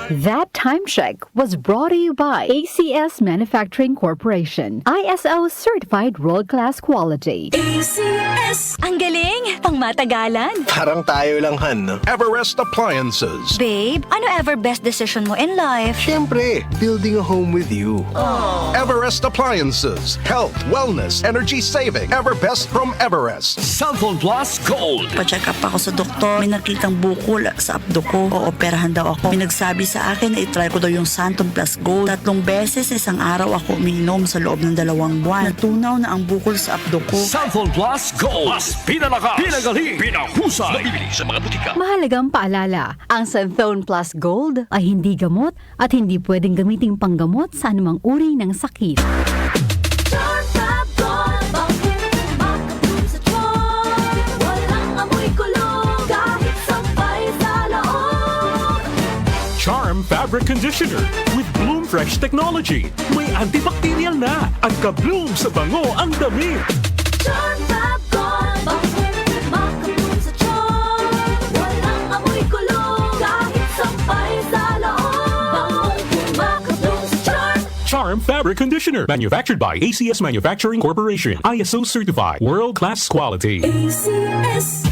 That time check was brought to you by ACS Manufacturing Corporation, ISO certified world-class quality. ACS! Ang galing! Pangmatagalan! Parang tayo lang, Han, no? Everest Appliances. Babe, ano ever best decision mo in life? Siyempre, building a home with you. Everest Appliances. Health, wellness, energy saving. Everbest from Everest. Cellphone Plus Gold. Pa-check up ako sa doktor. May nakitang bukol sa abdo ko. Ooperahan daw ako. May nagsabi sa akin na itry ko daw yung Santon Plus Gold. 3 beses isang araw ako umiinom sa loob ng 2 buwan. Natunaw na ang bukol sa abdo ko. Cellphone Plus Gold. Mas pinalakas, pinagaling, pinahusay. Mabibili sa mga butika. Mahalagang paalala, ang Santhone Plus Gold ay hindi gamot at hindi pwedeng gamiting panggamot sa anumang uri ng sakit. Charm Fabric Conditioner with Bloom Fresh Technology. May antibacterial na at ka-bloom sa bango ang damit. Charm Fab Gold, makabloom sa charm. Walang amoy kulong, kahit sampay sa loob. Makabloom sa charm. Charm Fabric Conditioner, manufactured by ACS Manufacturing Corporation, ISO certified, world-class quality. ACS.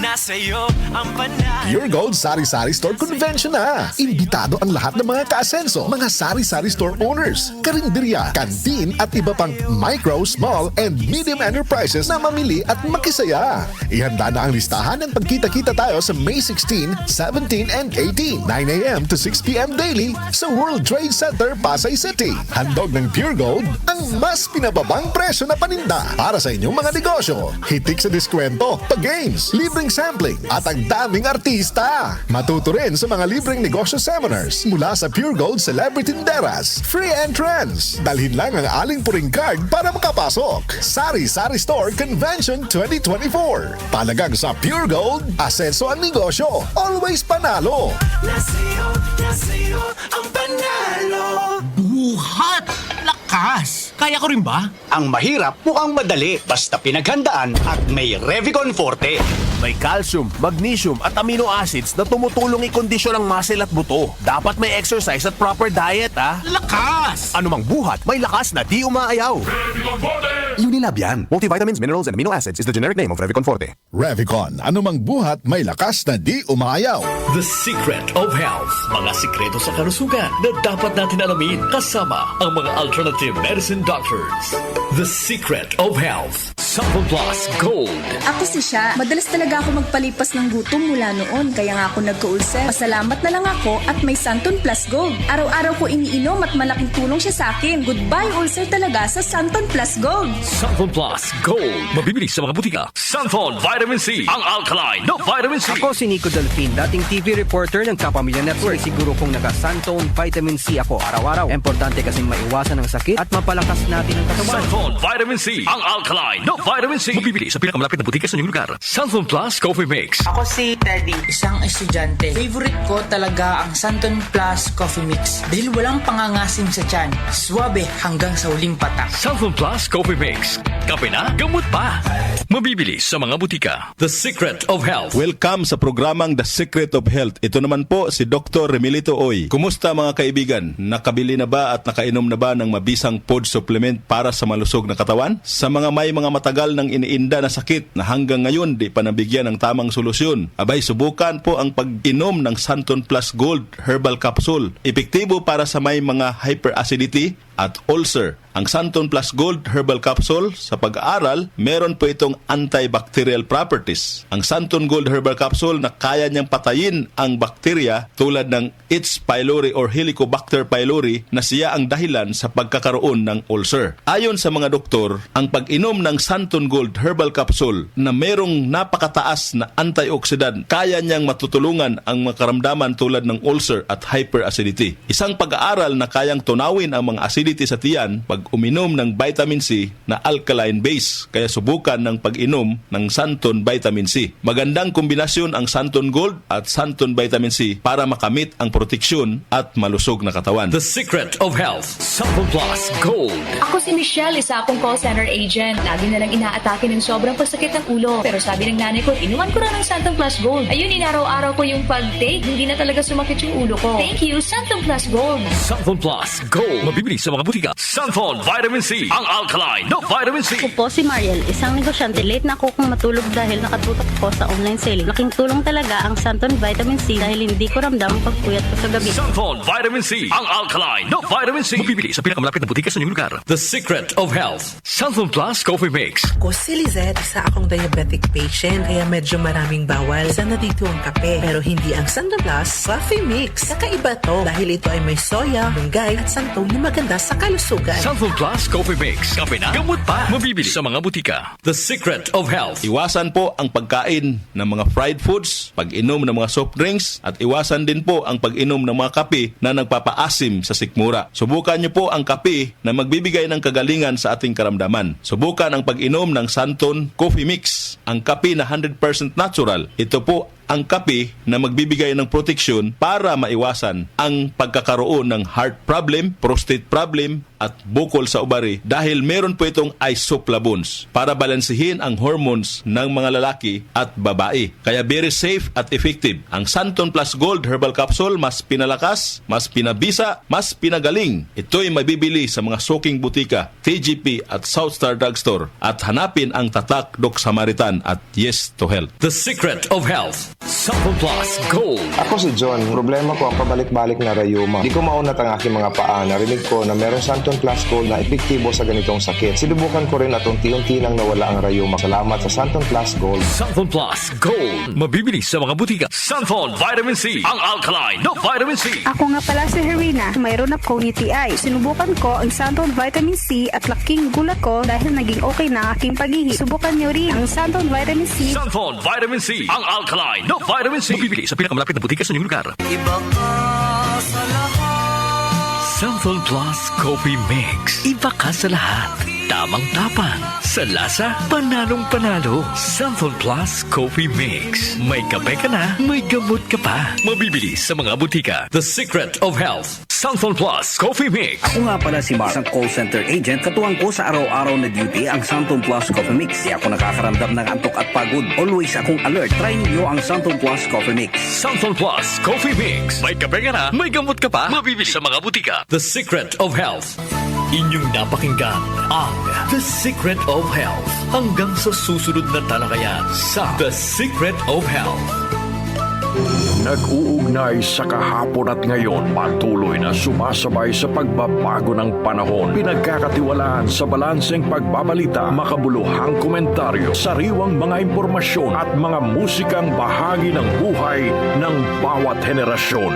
Nasa'yo ang panalo. Pure Gold Sari-Sari Store Convention na. Imbitado ang lahat ng mga kaasenso, mga sari-sari store owners, karinderya, kantin at iba pang micro, small and medium enterprises na mamili at makisaya. Ihanda na ang listahan ng pagkita-kita tayo sa May 16, 17 and 18, 9 a.m. to 6 p.m. daily sa World Trade Center, Pasay City. Handog ng Pure Gold ang mas pinababang presyo na paninda para sa inyong mga negosyo. Hitik sa diskwento, games, libreng sampling at ang daming artista. Matuto rin sa mga libreng negosyo seminars mula sa Pure Gold Celebrity Tinderas. Free entrance. Dalhin lang ang aling puring card para makapasok. Sari-Sari Store Convention 2024. Palagang sa Pure Gold, asenso ang negosyo. Always panalo. Nasa'yo ang panalo. Buhat! Lakas! Kaya ko rin ba? Ang mahirap mukhang madali basta pinaghandaan at may Revicon Forte. May calcium, magnesium at amino acids na tumutulong ikondisyon ang muscle at buto. Dapat may exercise at proper diet, ha? Lakas! Anumang buhat, may lakas na di umaayaw. Unilab yan. Multivitamins, minerals, and amino acids is the generic name of Revicon Forte. Revicon, anumang buhat may lakas na di umaayaw. The Secret of Health. Mga sikreto sa kalusugan na dapat natin alamin kasama ang mga alternative medicine doctors. The Secret of Health. Cellphone Plus Gold. Ako si Sha. Madalas talaga ako magpalipas ng gutom mula noon, kaya nga ako nagka-ulcer. Pasalamat na lang ako at may Santon Plus Gold. Araw-araw ko iniinom at malaking tulong siya sa akin. Goodbye ulcer talaga sa Santon Plus Gold. Santon Plus Gold. Mabibili sa mga butika. Santon Vitamin C. Ang alkaline na vitamin C. Ako si Nico Delfin, dating TV reporter ng Kapamilya Network. Siguro kong naka-Santon Vitamin C ako araw-araw. Importante kasing maiwasan ang sakit at mapalakas natin ang katawan. Santon Vitamin C. Ang alkaline na vitamin C. Mabibili sa pinakamalapit na butika sa inyong lugar. Santon Plus Coffee Mix. Ako si Teddy, isang estudyante. Favorite ko talaga ang Santon Plus Coffee Mix dahil walang pangangasim sa tiyan. Suwabe hanggang sa huling patak. Santon Plus Coffee Mix. Kape na, gamot pa. Mabibili sa mga butika. The Secret of Health. Welcome sa programang The Secret of Health. Ito naman po si Dr. Remilito Oy. Kumusta mga kaibigan? Nakabili na ba at nakainom na ba ng mabisang food supplement para sa malusog na katawan? Sa mga may mga matagal nang iniinda na sakit na hanggang ngayon di pa nabigyan ng tamang solusyon, abay subukan po ang pag-inom ng Santon Plus Gold Herbal Capsule. Epektibo para sa may mga hyperacidity at ulcer. Ang Santon Plus Gold Herbal Capsule, sa pag-aaral, meron po itong antibacterial properties. Ang Santon Gold Herbal Capsule na kaya niyang patayin ang bakterya tulad ng H. pylori or Helicobacter pylori na siya ang dahilan sa pagkakaroon ng ulcer. Ayon sa mga doktor, ang pag-inom ng Santon Gold Herbal Capsule na merong napakataas na antioxidant, kaya niyang matutulungan ang makaramdaman tulad ng ulcer at hyperacidity. Isang pag-aaral na kayang tunawin ang mga acidity sa tiyan, pag pag uminom ng vitamin C na alkaline base. Kaya subukan ng pag-inom ng Santon Vitamin C. Magandang kombinasyon ang Santon Gold at Santon Vitamin C para makamit ang proteksyon at malusog na katawan. The Secret of Health. Santon Plus Gold. Ako si Michelle, isa akong call center agent. Lagi na lang inaatake ng sobrang pagsakit ng ulo. Pero sabi ng nanay ko, inuman ko na ng Santon Plus Gold. Ayun, inaraw-araw ko yung pag-take. Hindi na talaga sumakit yung ulo ko. Thank you, Santon Plus Gold. Santon Plus Gold. Mabibili sa mga butika. Santon Vitamin C. Ang alkaline na vitamin C. Ako po si Mariel, isang negosyante. Late na ako kung matulog dahil nakatutok ko sa online selling. Laking tulong talaga ang Santon Vitamin C dahil hindi ko ramdam ang pagpuyat ko sa gabi. Santon Vitamin C. Ang alkaline na vitamin C. Mabibili sa pinakamalapit na butika sa inyong lugar. The Secret of Health. Santon Plus Coffee Mix. Ako si Lizette, isa akong diabetic patient kaya medyo maraming bawal. Isa na dito ang kape pero hindi ang Santon Plus Coffee Mix. Kakaiba to dahil ito ay may soya, munggay at santol na maganda sa kalusugan. Santon Plus Coffee Mix. Kape na, gamot pa. Mabibili sa mga butika. The Secret of Health. Iwasan po ang pagkain ng mga fried foods, pag-inom ng mga soft drinks, at iwasan din po ang pag-inom ng mga kape na nagpapaasim sa sikmura. Subukan niyo po ang kape na magbibigay ng kagalingan sa ating karamdaman. Subukan ang pag-inom ng Santon Coffee Mix, ang kape na 100% natural. Ito po ang kape na magbibigay ng proteksyon para maiwasan ang pagkakaroon ng heart problem, prostate problem, at bukol sa ubari dahil meron po itong isoflavones para balansehin ang hormones ng mga lalaki at babae. Kaya very safe at effective. Ang Santon Plus Gold Herbal Capsule mas pinalakas, mas pinabisa, mas pinagaling. Ito'y mabibili sa mga suking butika, TGP at Southstar Drugstore at hanapin ang tatak Doc Samaritan at Yes to Health. The Secret of Health. Santon Plus Gold. Ako si John. Problema ko ang pabalik-balik na rayuma. Di ko maunat ang aking mga paa. Narinig ko na meron Santon Plus Gold na epektibo sa ganitong sakit. Sinubukan ko rin at unti-unti nang nawala ang rayuma. Salamat sa Santon Plus Gold. Santon Plus Gold. Mabibili sa mga butika. Santon Vitamin C. Ang alkaline na vitamin C. Ako nga pala si Herina. Mayroon akong UTI. Sinubukan ko ang Santon Vitamin C at laking gulat ko dahil naging okay na aking pag-ihi. Subukan niyo rin ang Santon Vitamin C. Santon Vitamin C. Ang alkaline na vitamin C. Mabibili sa pinakamalapit na butika sa inyong lugar. Iba ka sa lahat. Santon Plus Coffee Mix. Iba ka sa lahat. Tamang-tapang. Sa lasa, panalong-panalo. Santon Plus Coffee Mix. May kape ka na, may gamot ka pa. Mabibili sa mga butika. The Secret of Health. Santon Plus Coffee Mix. Ako nga pala si Mark, isang call center agent. Katuwang ko sa araw-araw na duty ang Santon Plus Coffee Mix. Di ako nakakaramdam ng antok at pagod. Always akong alert. Try niyo ang Santon Plus Coffee Mix. Santon Plus Coffee Mix. May kape ka na, may gamot ka pa. Mabibili sa mga butika. The Secret of Health. Inyong napakinggan ang The Secret of Health. Hanggang sa susunod na talakayan sa The Secret of Health. Nag-uugnay sa kahapon at ngayon, patuloy na sumasabay sa pagbabago ng panahon. Pinagkakatiwalaan sa balanseng pagbabalita, makabuluhang komentaryo, sariwang mga impormasyon at mga musikang bahagi ng buhay ng bawat henerasyon.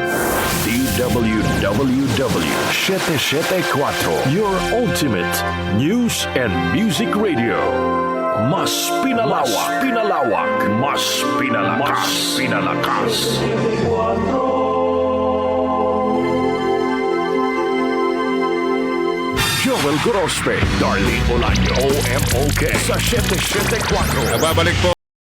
DWWW 774, your ultimate news and music radio. Mas pinalawak, mas pinalakas. Joel Grospe, Darlene Bolaño, OMOK sa 774. Nababalik po